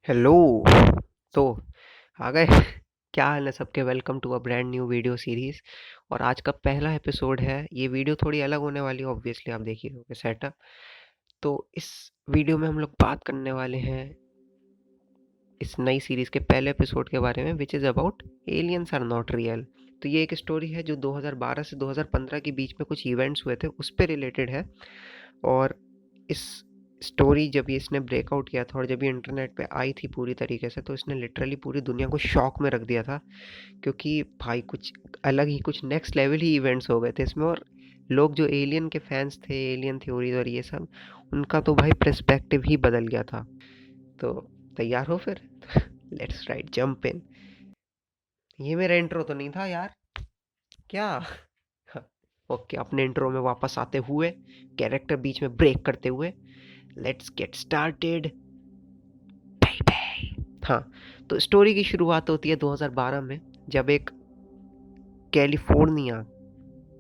Hello. तो आ गए। क्या हाल है सबके? Welcome to a brand new video series. और आज का पहला एपिसोड है। ये वीडियो थोड़ी अलग होने वाली है, ऑब्वियसली आप देख ही रहोगे सेटअप। तो इस वीडियो में हम लोग बात करने वाले हैं इस नई सीरीज के पहले एपिसोड के बारे में, which is about aliens are not real. तो ये एक स्टोरी है जो 2012 से 2015 के बीच में कुछ इवेंट्स हुए थे, उस पर रिलेटेड है। और इस स्टोरी जब ये इसने ब्रेकआउट किया था और जब ये इंटरनेट पे आई थी पूरी तरीके से, तो इसने लिटरली पूरी दुनिया को शॉक में रख दिया था। क्योंकि भाई कुछ अलग ही, कुछ नेक्स्ट लेवल ही इवेंट्स हो गए थे इसमें। और लोग जो एलियन के फैंस थे, एलियन थ्योरीज और ये सब, उनका तो भाई पर्सपेक्टिव ही बदल गया था। तो तैयार हो फिर? Let's write jump in. ये मेरा इंट्रो तो नहीं था यार, क्या? ओके, अपने इंट्रो में वापस आते हुए, कैरेक्टर बीच में ब्रेक करते हुए, लेट्स गेट स्टार्टेड बेबी। हाँ, तो स्टोरी की शुरुआत होती है 2012 में, जब एक कैलिफोर्निया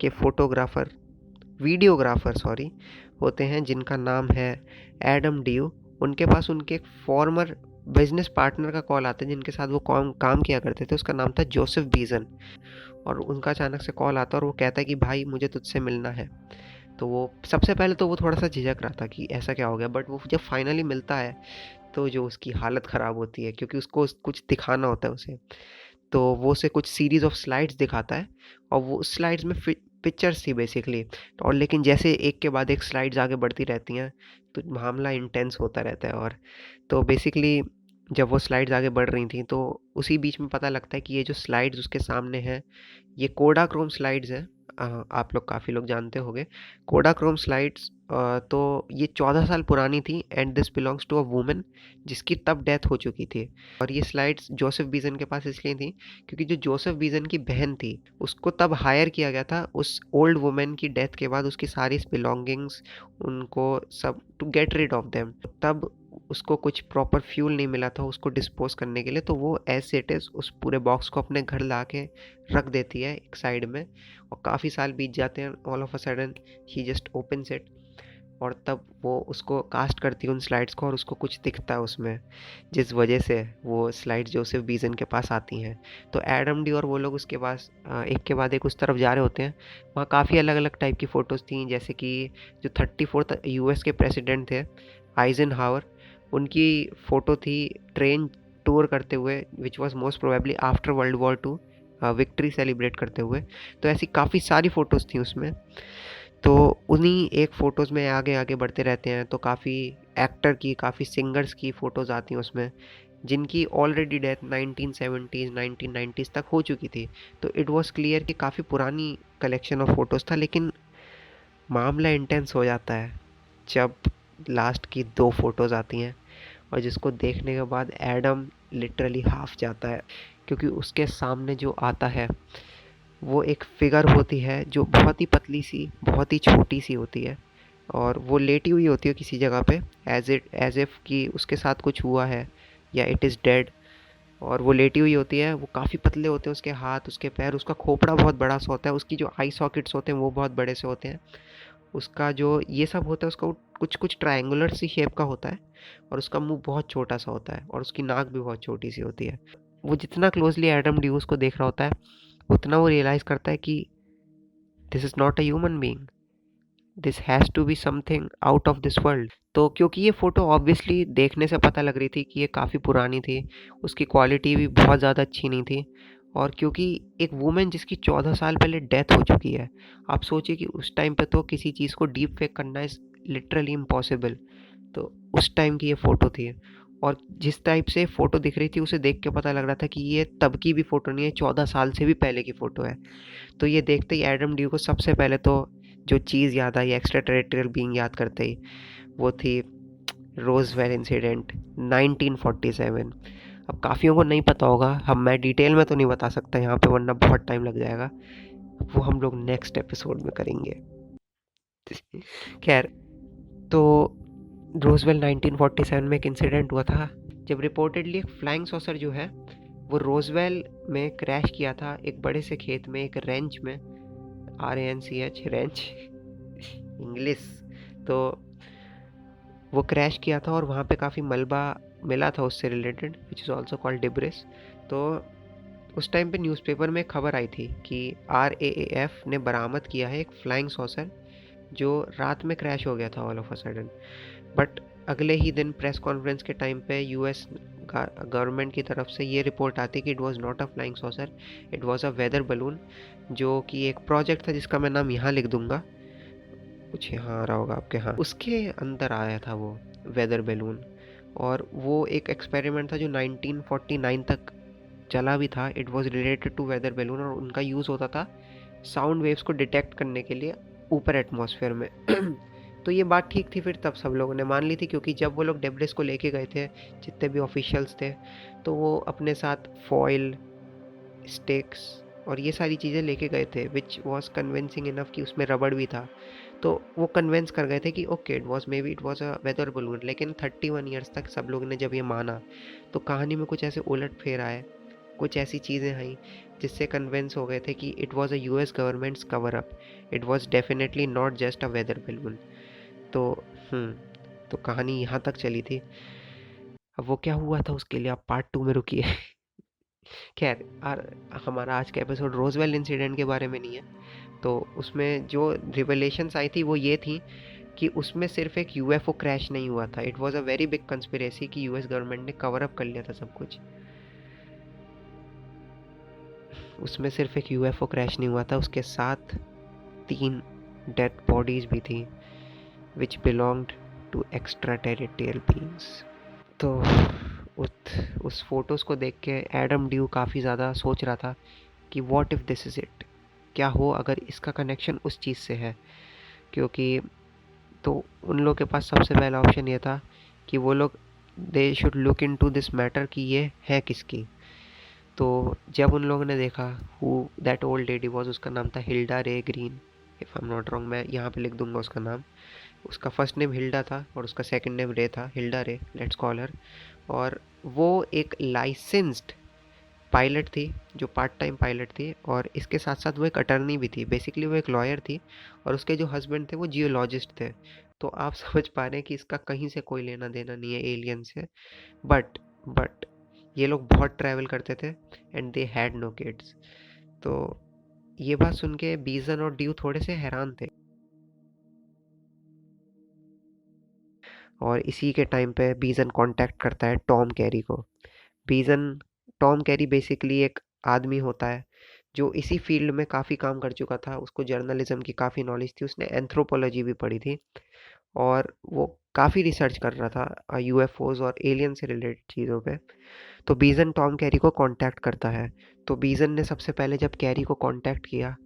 के फोटोग्राफर, वीडियोग्राफर सॉरी, होते हैं जिनका नाम है एडम ड्यू। उनके पास उनके एक फॉर्मर बिजनेस पार्टनर का कॉल आता है, जिनके साथ वो काम किया करते थे। उसका नाम था जोसेफ बीजन। और उनका अचानक से कॉल आता है और वो कहता है कि भाई मुझे तुझसे मिलना है। तो वो सबसे पहले तो वो थोड़ा सा झिझक रहा था कि ऐसा क्या हो गया, बट वो जब फाइनली मिलता है तो जो उसकी हालत ख़राब होती है, क्योंकि उसको कुछ दिखाना होता है उसे। तो वो उसे कुछ सीरीज़ ऑफ स्लाइड्स दिखाता है, और वो उस स्लाइड्स में पिक्चर्स थी बेसिकली। और लेकिन जैसे एक के बाद एक स्लाइड्स आगे बढ़ती रहती हैं, तो मामला इंटेंस होता रहता है। और तो बेसिकली जब वो स्लाइड्स आगे बढ़ रही थी, तो उसी बीच में पता लगता है कि ये जो स्लाइड्स उसके सामने हैं, ये कोडाक्रोम स्लाइड्स हैं। आप लोग काफ़ी लोग जानते होंगे कोडाक्रोम स्लाइड्स। तो ये 14 साल पुरानी थी, and this belongs to a woman जिसकी तब डेथ हो चुकी थी। और ये स्लाइड्स जोसेफ बीजन के पास इसलिए थी क्योंकि जो जोसेफ बीजन की बहन थी, उसको तब हायर किया गया था उस ओल्ड वुमन की डेथ के बाद, उसकी सारी बिलोंगिंग्स, उनको सब, to get rid of them. तब उसको कुछ प्रॉपर फ्यूल नहीं मिला था उसको डिस्पोज करने के लिए, तो वो एज इट इज़ उस पूरे बॉक्स को अपने घर ला के रख देती है एक साइड में। और काफ़ी साल बीत जाते हैं, all of a sudden he just opens it. और तब वो उसको कास्ट करती है उन स्लाइड्स को, और उसको कुछ दिखता है उसमें, जिस वजह से वो स्लाइड्स जोसेफ बीजन के पास आती हैं। तो एडम डी और वो लोग उसके पास एक के बाद एक उस तरफ जा रहे होते हैं। वहाँ काफ़ी अलग अलग टाइप की फ़ोटोज़ थी, जैसे कि जो 34th यूएस के प्रेसिडेंट थे, आइजन हावर, उनकी फ़ोटो थी ट्रेन टूर करते हुए, which was most probably after world war 2, victory celebrate करते हुए। तो ऐसी काफ़ी सारी फ़ोटोज़ थी उसमें। तो उन्हीं एक फ़ोटोज़ में आगे आगे बढ़ते रहते हैं, तो काफ़ी एक्टर की, काफ़ी सिंगर्स की फ़ोटोज़ आती हैं उसमें, जिनकी ऑलरेडी डेथ 1970s 1990s तक हो चुकी थी। तो इट वाज क्लियर कि काफ़ी पुरानी कलेक्शन ऑफ फ़ोटोज़ था। लेकिन मामला इंटेंस हो जाता है जब लास्ट की दो फ़ोटोज़ आती हैं, और जिसको देखने के बाद एडम लिटरली हाफ जाता है। क्योंकि उसके सामने जो आता है वो एक फिगर होती है जो बहुत ही पतली सी, बहुत ही छोटी सी होती है, और वो लेटी हुई होती है किसी जगह पे, एज इफ़ कि उसके साथ कुछ हुआ है या इट इज़ डेड। और वो लेटी हुई होती है, वो काफ़ी पतले होते हैं उसके हाथ, उसके पैर, उसका खोपड़ा बहुत बड़ा सा होता है, उसकी जो आई सॉकेट्स होते हैं वो बहुत बड़े से होते हैं, उसका जो ये सब होता है, उसका कुछ कुछ ट्रायंगुलर सी शेप का होता है, और उसका मुंह बहुत छोटा सा होता है, और उसकी नाक भी बहुत छोटी सी होती है। वो जितना क्लोजली एडम ड्यूस को देख रहा होता है, उतना वो रियलाइज़ करता है कि this is not a human being, this has to be something out of this world. तो क्योंकि ये फ़ोटो ऑब्वियसली देखने से पता लग रही थी कि ये काफ़ी पुरानी थी, उसकी क्वालिटी भी बहुत ज़्यादा अच्छी नहीं थी। और क्योंकि एक वुमेन जिसकी 14 साल पहले डेथ हो चुकी है, आप सोचिए कि उस टाइम पे तो किसी चीज़ को डीप फेक करना इज़ लिटरली इम्पॉसिबल। तो उस टाइम की ये फ़ोटो थी, और जिस टाइप से फ़ोटो दिख रही थी उसे देख के पता लग रहा था कि ये तब की भी फ़ोटो नहीं है, 14 साल से भी पहले की फ़ोटो है। तो ये देखते ही एडम ड्यू को सबसे पहले तो जो चीज़ याद आई, एक्स्ट्रा टेरेस्ट्रियल बीइंग याद करते ही, वो थी रोजवेल इंसिडेंट 1947। अब काफ़ियों को नहीं पता होगा, हम मैं डिटेल में तो नहीं बता सकता यहाँ पे, वरना बहुत टाइम लग जाएगा, वो हम लोग नेक्स्ट एपिसोड में करेंगे। खैर, तो रोजवेल 1947 में एक इंसिडेंट हुआ था, जब रिपोर्टेडली एक फ्लाइंग सॉसर जो है वो रोजवेल में क्रैश किया था, एक बड़े से खेत में, एक रेंच में, RANCH रेंच, इंग्लिश। तो वो क्रैश किया था, और वहाँ पे काफ़ी मलबा मिला था उससे related, which is also called debris. तो उस टाइम पे न्यूज़पेपर में खबर आई थी कि RAAF ने बरामद किया है एक फ्लाइंग सॉसर जो रात में क्रैश हो गया था all of a sudden. But अगले ही दिन प्रेस कॉन्फ्रेंस के टाइम पे US गवर्नमेंट की तरफ से ये रिपोर्ट आती कि it was not a flying saucer, it was a weather balloon, जो कि एक प्रोजेक्ट था जिसका मैं नाम यहाँ लिख दूंगा, कुछ यहाँ आ रहा होगा आपके, हाँ, उसके अंदर आया था वो वेदर बैलून। और वो एक एक्सपेरिमेंट था जो 1949 तक चला भी था। It was related to weather balloon और उनका यूज़ होता था साउंड वेव्स को डिटेक्ट करने के लिए ऊपर एटमॉस्फेयर में। तो ये बात ठीक थी, फिर तब सब लोगों ने मान ली थी, क्योंकि जब वो लोग डेब्रिस को लेके गए थे, जितने भी ऑफिशियल्स थे, तो वो अपने साथ फॉइल, स्टिक्स और ये सारी चीज़ें लेके गए थे, विच वॉज कन्विंसिंग इनफ कि उसमें रबड़ भी था। तो वो कन्विंस कर गए थे कि okay it was maybe it was a weather balloon. लेकिन 31 ईयर्स तक सब लोगों ने जब ये माना, तो कहानी में कुछ ऐसे उलट फेर आए, कुछ ऐसी चीज़ें आई जिससे कन्विंस हो गए थे कि it was a US government's cover up, it was definitely not just a weather balloon. तो हम्म तो कहानी यहाँ तक चली थी। अब वो क्या हुआ था उसके लिए आप पार्ट 2 में रुकिए। खैर, हमारा आज का एपिसोड रोजवेल इंसिडेंट के बारे में नहीं है। तो उसमें जो रिवलेशंस आई थी वो ये थी कि उसमें सिर्फ एक UFO क्रैश नहीं हुआ था, it was a very big conspiracy कि US गवर्नमेंट ने कवर अप कर लिया था सब कुछ। उसमें सिर्फ एक UFO क्रैश नहीं हुआ था, उसके साथ 3 डेड बॉडीज भी थी which belonged to extra territorial beings. तो उस फोटोज़ को देख के एडम ड्यू काफ़ी ज़्यादा सोच रहा था कि what if this is it, क्या हो अगर इसका कनेक्शन उस चीज़ से है। क्योंकि तो उन लोगों के पास सबसे पहला ऑप्शन ये था कि वो लोग they should look into this matter कि ये है किसकी। तो जब उन लोगों ने देखा who that old lady was, उसका नाम था हिल्डा रे green, if I am not wrong, मैं यहाँ पे लिख दूंगा उसका नाम। उसका फर्स्ट नेम हिल्डा था और उसका सेकंड नेम रे था, हिल्डा रे, लेट्स कॉल हर। और वो एक लाइसेंस्ड पायलट थी, जो पार्ट टाइम पायलट थी, और इसके साथ साथ वो एक अटर्नी भी थी, बेसिकली वो एक लॉयर थी। और उसके जो हस्बैंड थे वो जियोलॉजिस्ट थे। तो आप समझ पा रहे हैं कि इसका कहीं से कोई लेना देना नहीं है एलियन से। बट ये लोग बहुत ट्रैवल करते थे and they had no kids. तो ये बात सुन के बीजन और ड्यू थोड़े से हैरान थे। और इसी के टाइम पे बीजन कांटेक्ट करता है टॉम कैरी को। बीजन टॉम कैरी बेसिकली एक आदमी होता है जो इसी फील्ड में काफ़ी काम कर चुका था, उसको जर्नलिज्म की काफ़ी नॉलेज थी, उसने एंथ्रोपोलॉजी भी पढ़ी थी और वो काफ़ी रिसर्च कर रहा था UFOs और एलियन से रिलेटेड चीज़ों पे। तो बीजन टॉम कैरी को कांटेक्ट करता है। तो बीजन ने सबसे पहले जब कैरी को कांटेक्ट किया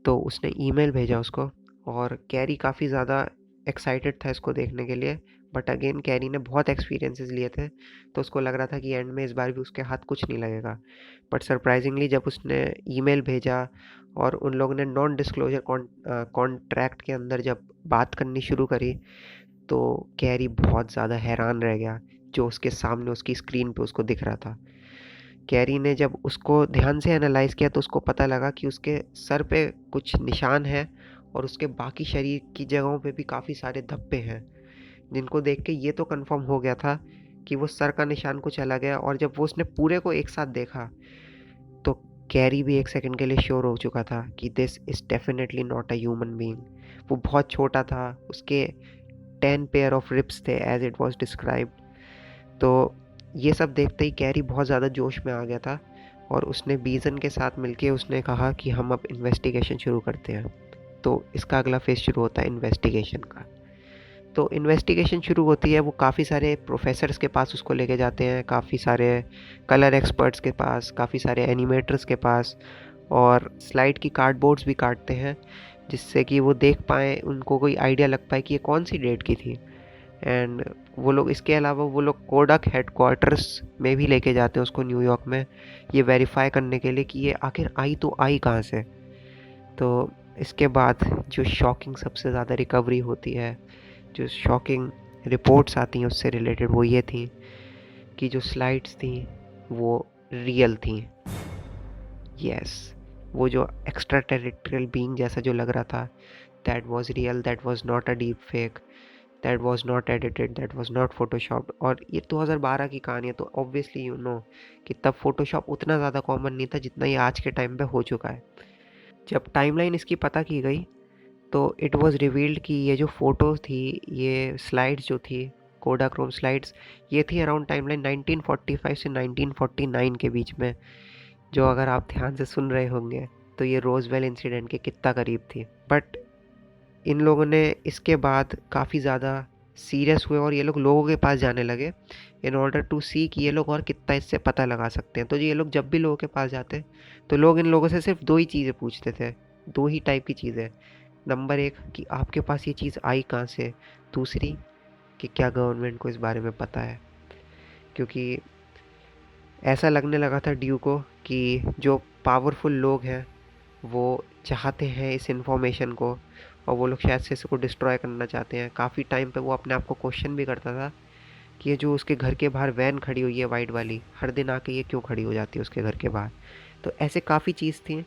तो उसने ईमेल भेजा उसको, और कैरी काफ़ी ज़्यादा एक्साइटेड था इसको देखने के लिए। बट अगेन कैरी ने बहुत एक्सपीरियंसेस लिए थे, तो उसको लग रहा था कि एंड में इस बार भी उसके हाथ कुछ नहीं लगेगा। बट सरप्राइजिंगली जब उसने ईमेल भेजा और उन लोगों ने नॉन डिस्क्लोजर कॉन्ट्रैक्ट के अंदर जब बात करनी शुरू करी, तो कैरी बहुत ज़्यादा हैरान रह गया जो उसके सामने उसकी स्क्रीन पे उसको दिख रहा था। कैरी ने जब उसको ध्यान से एनालाइज किया तो उसको पता लगा कि उसके सर पे कुछ निशान है और उसके बाकी शरीर की जगहों पे भी काफ़ी सारे धब्बे हैं, जिनको देख के ये तो कंफर्म हो गया था कि वो सर का निशान कुछ अलग है। और जब वो उसने पूरे को एक साथ देखा तो कैरी भी एक सेकंड के लिए श्योर हो चुका था कि this is definitely not a human being. वो बहुत छोटा था, उसके 10 पेयर ऑफ रिब्स थे एज इट वॉज डिस्क्राइब्ड। तो ये सब देखते ही कैरी बहुत ज़्यादा जोश में आ गया था और उसने बीजन के साथ मिलके उसने कहा कि हम अब इन्वेस्टिगेशन शुरू करते हैं। तो इसका अगला फेज शुरू होता है इन्वेस्टिगेशन का। तो इन्वेस्टिगेशन शुरू होती है, वो काफ़ी सारे प्रोफेसर्स के पास उसको लेके जाते हैं, काफ़ी सारे कलर एक्सपर्ट्स के पास, काफ़ी सारे एनिमेटर्स के पास, और स्लाइड की कार्डबोर्ड्स भी काटते हैं जिससे कि वो देख पाएँ, उनको कोई आइडिया लग पाए कि ये कौन सी डेट की थी। एंड वो लोग इसके अलावा वो लोग कोडक हेडक्वार्टर्स में भी लेके जाते हैं उसको न्यूयॉर्क में, ये वेरीफाई करने के लिए कि ये आखिर आई तो आई कहाँ से। तो इसके बाद जो शॉकिंग सबसे ज़्यादा रिकवरी होती है, जो शॉकिंग रिपोर्ट्स आती हैं उससे रिलेटेड, वो ये थी कि जो स्लाइड्स थी वो रियल थी। यस, वो जो एक्स्ट्रा टेरिटोरियल बीइंग जैसा जो लग रहा था, that was real, that was not a deep fake. That was not edited, that was not photoshopped. और ये 2012 की कहानी है, तो ऑब्वियसली यू नो कि तब फोटोशॉप उतना ज़्यादा कॉमन नहीं था जितना ये आज के टाइम पे हो चुका है। जब टाइमलाइन इसकी पता की गई तो इट वाज रिवील्ड कि ये जो फ़ोटो थी, ये स्लाइड्स जो थी, कोडाक्रोम स्लाइड्स, ये थी अराउंड टाइमलाइन 1945 से 1949 के बीच में, जो अगर आप ध्यान से सुन रहे होंगे तो ये रोजवेल इंसिडेंट के कितना करीब थी। बट इन लोगों ने इसके बाद काफ़ी ज़्यादा सीरियस हुए और ये लोग लोगों के पास जाने लगे इन ऑर्डर टू सी कि ये लोग और कितना इससे पता लगा सकते हैं। तो ये लोग जब भी लोगों के पास जाते तो लोग इन लोगों से सिर्फ दो ही चीज़ें पूछते थे, दो ही टाइप की चीज़ें। नंबर एक कि आपके पास ये चीज़ आई कहाँ से, दूसरी कि क्या गवर्नमेंट को इस बारे में पता है। क्योंकि ऐसा लगने लगा था ड्यू को कि जो पावरफुल लोग हैं वो चाहते हैं इस इंफॉर्मेशन को, और वो लोग शायद से इसको डिस्ट्रॉय करना चाहते हैं। काफ़ी टाइम पे वो अपने आप को क्वेश्चन भी करता था कि ये जो उसके घर के बाहर वैन खड़ी हुई है वाइट वाली, हर दिन आके ये क्यों खड़ी हो जाती है उसके घर के बाहर। तो ऐसे काफ़ी चीज़ थी,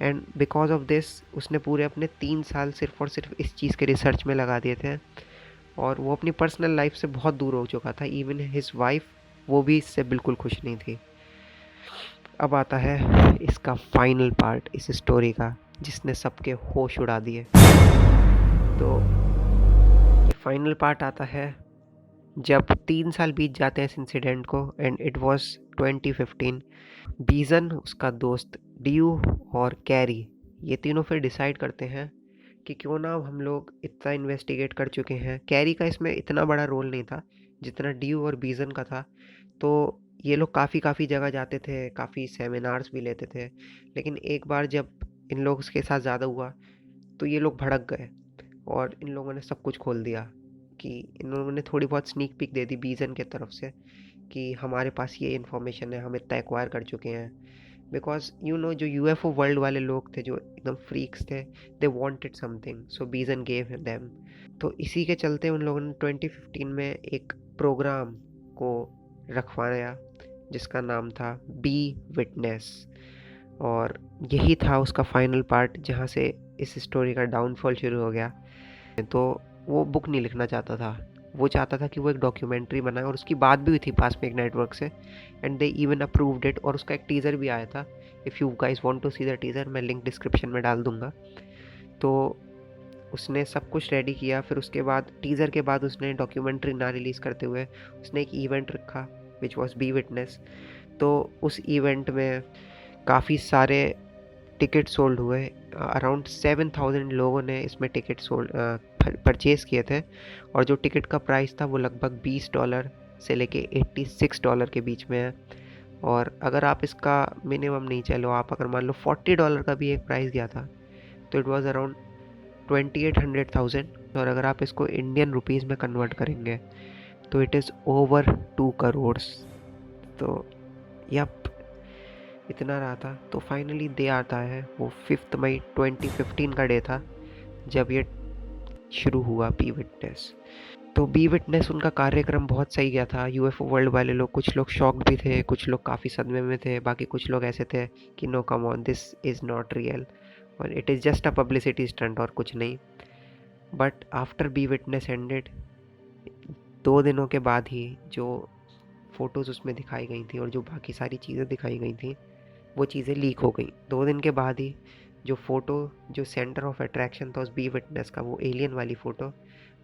एंड बिकॉज ऑफ दिस उसने पूरे अपने 3 साल सिर्फ और सिर्फ इस चीज़ के रिसर्च में लगा दिए थे। और वो अपनी पर्सनल लाइफ से बहुत दूर हो चुका था, इवन हिज वाइफ वो भी इससे बिल्कुल खुश नहीं थी। अब आता है इसका फाइनल पार्ट इस स्टोरी का, जिसने सबके होश उड़ा दिए। तो फाइनल पार्ट आता है जब 3 साल बीत जाते हैं इस इंसिडेंट को, एंड इट वाज 2015। बीजन, उसका दोस्त ड्यू और कैरी, ये तीनों फिर डिसाइड करते हैं कि क्यों ना हम लोग इतना इन्वेस्टिगेट कर चुके हैं। कैरी का इसमें इतना बड़ा रोल नहीं था जितना ड्यू और बीजन का था। तो ये लोग काफ़ी जगह जाते थे, काफ़ी सेमिनार्स भी लेते थे, लेकिन एक बार जब इन लोगों के साथ ज़्यादा हुआ तो ये लोग भड़क गए और इन लोगों ने सब कुछ खोल दिया। कि इन लोगों ने थोड़ी बहुत स्नीक पिक दे दी बीजन के तरफ से कि हमारे पास ये इन्फॉर्मेशन है, हम इतना एक्वायर कर चुके हैं। बिकॉज यू नो जो यूएफओ वर्ल्ड वाले लोग थे जो एकदम फ्रीक्स थे, दे वांटेड समथिंग, सो बीजन गेव देम। तो इसी के चलते उन लोगों ने 2015 में एक प्रोग्राम को रखवाया जिसका नाम था बी विटनेस। और यही था उसका फाइनल पार्ट जहाँ से इस स्टोरी का डाउनफॉल शुरू हो गया। तो वो बुक नहीं लिखना चाहता था, वो चाहता था कि वो एक डॉक्यूमेंट्री बनाए, और उसकी बात भी हुई थी पास में एक नेटवर्क से, and they even approved it. और उसका एक टीज़र भी आया था। If you guys want to see the teaser, मैं लिंक डिस्क्रिप्शन में डाल दूंगा। तो उसने सब कुछ रेडी किया, फिर उसके बाद टीज़र के बाद उसने डॉक्यूमेंट्री ना रिलीज़ करते हुए उसने एक इवेंट रखा विच वॉज बी विटनेस। तो उस इवेंट में काफ़ी सारे टिकट सोल्ड हुए। अराउंड 7,000 लोगों ने इसमें टिकट सोल्ड परचेज़ किए थे, और जो टिकट का प्राइस था वो लगभग $20 से लेके $86 के बीच में है। और अगर आप इसका मिनिमम नहीं, चलो आप अगर मान लो $40 का भी एक प्राइस गया था तो इट वाज अराउंड 2800,000। और अगर आप इसको इंडियन रुपीज़ में कन्वर्ट करेंगे तो इट इज़ ओवर 2 करोड़। तो यप, इतना रहा था। तो फाइनली डे आता है, वो 5 मई 2015 का डे था जब ये शुरू हुआ बी विटनेस। तो बी विटनेस उनका कार्यक्रम बहुत सही गया था। यूएफओ वर्ल्ड वाले लोग, कुछ लोग शॉक भी थे, कुछ लोग काफ़ी सदमे में थे, बाकी कुछ लोग ऐसे थे कि no come on, this is not real और it is just a publicity stunt और कुछ नहीं। But after be witness ended, 2 दिनों के बाद ही जो फ़ोटोज़ उसमें दिखाई गई थी और जो बाकी सारी चीज़ें दिखाई गई थी वो चीज़ें लीक हो गई। 2 दिन के बाद ही जो फ़ोटो, जो सेंटर ऑफ अट्रैक्शन था उस बी विटनेस का, वो एलियन वाली फ़ोटो,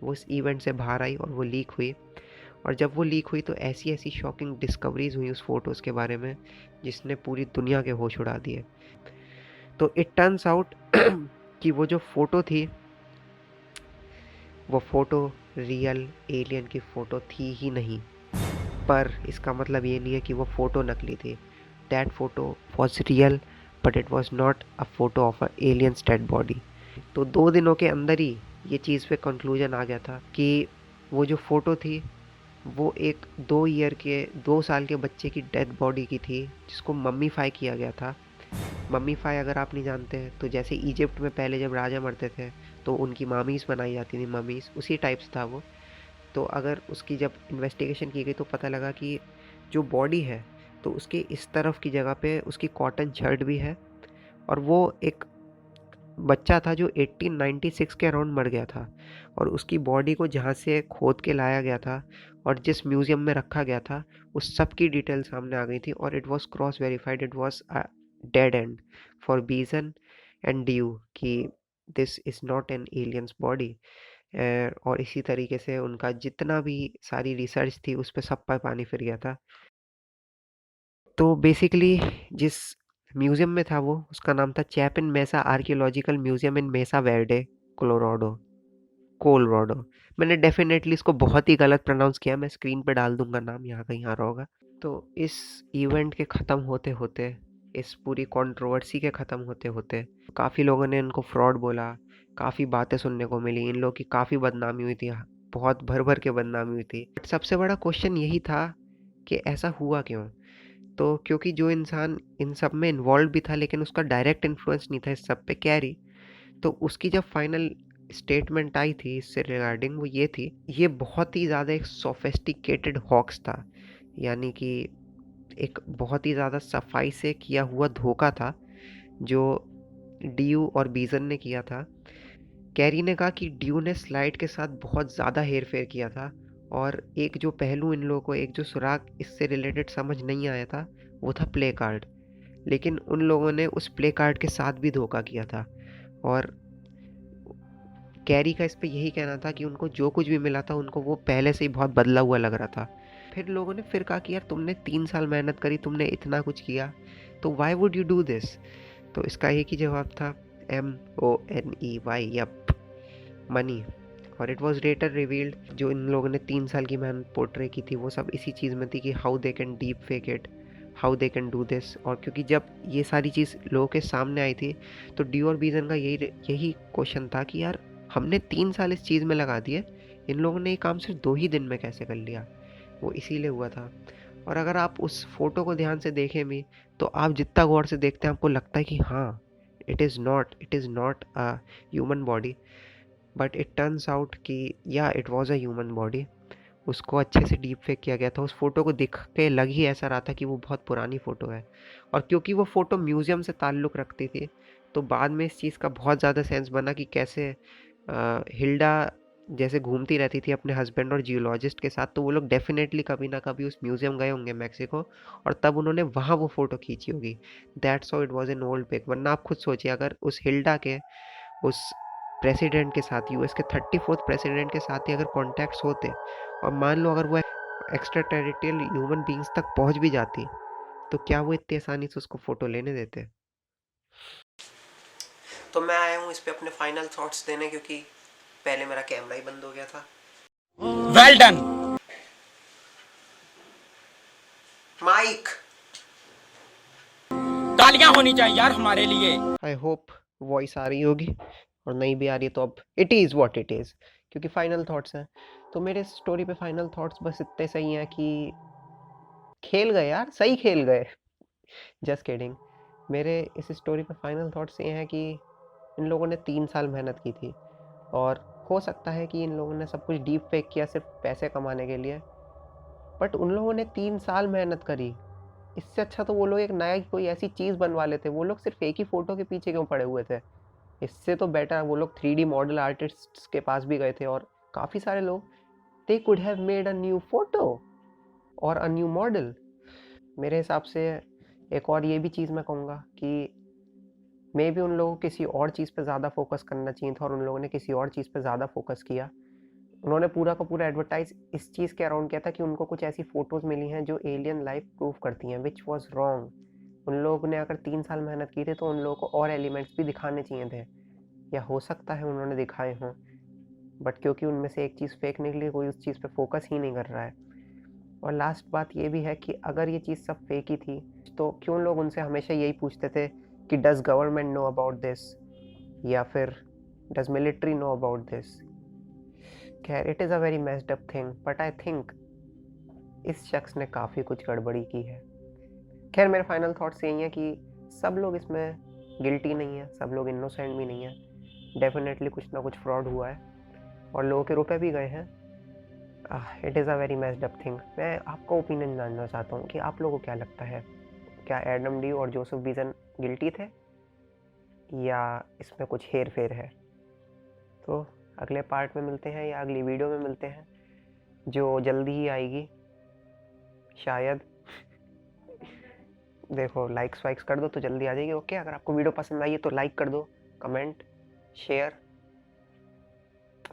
वो उस इवेंट से बाहर आई और वो लीक हुई। और जब वो लीक हुई तो ऐसी ऐसी शॉकिंग डिस्कवरीज हुई उस फोटोज़ के बारे में जिसने पूरी दुनिया के होश उड़ा दिए। तो इट टर्न्स आउट कि वो जो फ़ोटो थी वो फ़ोटो रियल एलियन की फ़ोटो थी ही नहीं। पर इसका मतलब ये नहीं है कि वो फ़ोटो नकली थी। That photo was real but it was not a photo of a aliens dead body. तो 2 दिनों के अंदर ही ये चीज़ पे कंक्लूजन आ गया था कि वो जो फ़ोटो थी वो एक 2 साल के बच्चे की डेड बॉडी की थी जिसको मम्मीफाई किया गया था। मम्मीफाई अगर आप नहीं जानते हैं तो जैसे इजिप्ट में पहले जब राजा मरते थे तो उनकी मामीज़ बनाई जाती थी, मम्मीज़, उसी टाइप से था वो। तो अगर उसकी जब इन्वेस्टिगेशन की गई तो पता लगा कि जो बॉडी है तो उसके इस तरफ की जगह पे उसकी कॉटन शर्ट भी है, और वो एक बच्चा था जो 1896 के अराउंड मर गया था, और उसकी बॉडी को जहाँ से खोद के लाया गया था और जिस म्यूज़ियम में रखा गया था, उस सब की डिटेल सामने आ गई थी, और it was cross verified, it was a dead and for बीजन एंड ड्यू कि this is not an aliens body. और इसी तरीके से उनका जितना भी सारी रिसर्च थी उस पे सब पर पानी फिर गया था। तो बेसिकली जिस म्यूज़ियम में था वो, उसका नाम था चैपिन मेसा आर्कियोलॉजिकल म्यूज़ियम इन मेसा वेर्डे, कोलोराडो कोलोराडो। मैंने डेफिनेटली इसको बहुत ही गलत प्रोनाउंस किया, मैं स्क्रीन पे डाल दूंगा नाम, यहाँ कहीं आ रहा होगा। तो इस इवेंट के ख़त्म होते होते, इस पूरी कंट्रोवर्सी के ख़त्म होते होते, काफ़ी लोगों ने इनको फ्रॉड बोला, काफ़ी बातें सुनने को मिली, इन लोगों की काफ़ी बदनामी हुई थी, बहुत भर भर के बदनामी हुई थी। बट सबसे बड़ा क्वेश्चन यही था कि ऐसा हुआ क्यों। तो क्योंकि जो इंसान इन सब में इन्वॉल्व भी था लेकिन उसका डायरेक्ट इन्फ्लुएंस नहीं था इस सब पे, कैरी, तो उसकी जब फाइनल स्टेटमेंट आई थी इससे रिगार्डिंग, वो ये थी, ये बहुत ही ज़्यादा एक सोफिस्टिकेटेड हॉक्स था, यानी कि एक बहुत ही ज़्यादा सफाई से किया हुआ धोखा था जो ड्यू और बीजन ने किया था। कैरी ने कहा कि ड्यू ने स्लाइड के साथ बहुत ज़्यादा हेर फेर किया था, और एक जो पहलू इन लोगों को, एक जो सुराग इससे रिलेटेड समझ नहीं आया था, वो था प्ले कार्ड। लेकिन उन लोगों ने उस प्ले कार्ड के साथ भी धोखा किया था, और कैरी का इस पे यही कहना था कि उनको जो कुछ भी मिला था उनको वो पहले से ही बहुत बदला हुआ लग रहा था। फिर लोगों ने फिर कहा कि यार तुमने 3 साल मेहनत करी, तुमने इतना कुछ किया, तो why would you do this. तो इसका एक ही जवाब था, MONEY, यप, मनी। और इट वॉज लेटर रिवील्ड, जो इन लोगों ने 3 साल की मेहनत पोर्ट्रे की थी वो सब इसी चीज़ में थी कि how they can deep fake it, how they can do this. और क्योंकि जब ये सारी चीज़ लोगों के सामने आई थी तो डी और बीजन का यही यही क्वेश्चन था कि यार हमने 3 साल इस चीज़ में लगा दिए, इन लोगों ने ये काम सिर्फ 2 ही दिन में कैसे कर लिया। वो इसीलिए हुआ था। और अगर आप उस फोटो को ध्यान से देखें भी, तो आप जितना गौर से देखते हैं आपको लगता है कि हाँ, it is not a human body, but it turns out कि या it was a human body. उसको अच्छे से डीप फेक किया गया था। उस फोटो को देख के लग ही ऐसा रहा था कि वो बहुत पुरानी फ़ोटो है, और क्योंकि वो फ़ोटो म्यूज़ियम से ताल्लुक़ रखती थी तो बाद में इस चीज़ का बहुत ज़्यादा सेंस बना कि कैसे हिल्डा जैसे घूमती रहती थी अपने हस्बैंड और जियोलॉजिस्ट के साथ, तो वो लोग डेफिनेटली कभी ना कभी उस म्यूज़ियम गए होंगे मैक्सिको, और तब उन्होंने वहाँ वो फ़ोटो खींची होगी। That's how it was an old pic. वरना आप खुद सोचिए, अगर उस हिल्डा के उस प्रेसिडेंट के साथ, यूएस के 34th प्रेसिडेंट के साथ ही अगर कॉन्टैक्ट्स होते, और मान लो अगर वो एक्स्ट्रा टेरिटोरियल ह्यूमन बींग्स तक पहुंच भी जाती, तो क्या वो इतनी आसानी से उसको फ़ोटो लेने देते। तो मैं आया हूँ इस पे अपने फाइनल थॉट्स देने, क्योंकि पहले मेरा कैमरा ही बंद हो गया था। Well done. माइक। तालियां होनी चाहिए यार हमारे लिए। आई होप वॉइस आ रही होगी, और नहीं भी आ रही है तो अब it is what it is, क्योंकि फाइनल थॉट्स हैं। तो मेरे स्टोरी पे फाइनल थॉट्स बस इतने सही हैं कि खेल गए यार, सही खेल गए। Just kidding. मेरे इस स्टोरी पे फाइनल थॉट्स ये हैं कि इन लोगों ने 3 साल मेहनत की थी, और हो सकता है कि इन लोगों ने सब कुछ डीप फेक किया सिर्फ पैसे कमाने के लिए, बट उन लोगों ने 3 साल मेहनत करी। इससे अच्छा तो वो लोग एक नया कोई ऐसी चीज़ बनवा लेते, वो लोग सिर्फ एक ही फ़ोटो के पीछे क्यों पड़े हुए थे। इससे तो बेटर वो लोग 3D मॉडल आर्टिस्ट के पास भी गए थे, और काफ़ी सारे लोग, they could have made a new photo और अ न्यू मॉडल। मेरे हिसाब से एक और ये भी चीज़ मैं कहूँगा कि मे भी उन लोगों को किसी और चीज़ पे ज़्यादा फोकस करना चाहिए था, और उन लोगों ने किसी और चीज़ पे ज़्यादा फोकस किया। उन्होंने पूरा का पूरा एडवर्टाइज इस चीज़ के अराउंड किया था कि उनको कुछ ऐसी फ़ोटोज़ मिली हैं जो एलियन लाइफ प्रूव करती हैं, विच वॉज रॉन्ग। उन लोगों ने अगर 3 साल मेहनत की थी तो उन लोगों को और एलिमेंट्स भी दिखाने चाहिए थे, या हो सकता है उन्होंने दिखाए हों, बट क्योंकि उनमें से एक चीज़ फेक निकली, कोई उस चीज़ पे फोकस ही नहीं कर रहा है। और लास्ट बात ये भी है कि अगर ये चीज़ सब फेक ही थी तो क्यों लोग उनसे हमेशा यही पूछते थे कि does government know about this, या फिर does military know about this. खैर, it is a very messed up thing, but I think इस शख्स ने काफ़ी कुछ गड़बड़ी की है। खैर, मेरे फाइनल थॉट्स यही हैं कि सब लोग इसमें गिल्टी नहीं है, सब लोग इनोसेंट भी नहीं है। डेफिनेटली कुछ ना कुछ फ्रॉड हुआ है, और लोगों के रुपए भी गए हैं। It is a very messed up thing. मैं आपका ओपिनियन जानना चाहता हूँ कि आप लोगों को क्या लगता है, क्या एडम डी और जोसेफ बीजन गिल्टी थे, या इसमें कुछ हेर फेर है। तो अगले पार्ट में मिलते हैं या अगली वीडियो में मिलते हैं, जो जल्दी ही आएगी शायद। देखो लाइक्स वाइक्स कर दो तो जल्दी आ जाएगी। ओके, अगर आपको वीडियो पसंद आई है तो लाइक कर दो, कमेंट, शेयर।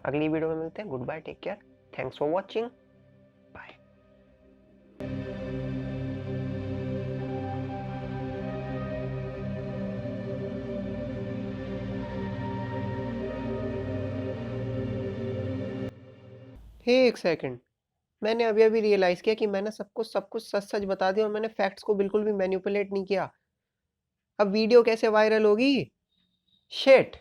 अगली वीडियो में मिलते हैं। Goodbye, take care, thanks for watching, bye. एक सेकंड, मैंने अभी अभी रियलाइज किया कि मैंने सब कुछ सच सच बता दिया और मैंने फैक्ट्स को बिल्कुल भी मैनिपुलेट नहीं किया। अब वीडियो कैसे वायरल होगी? शिट।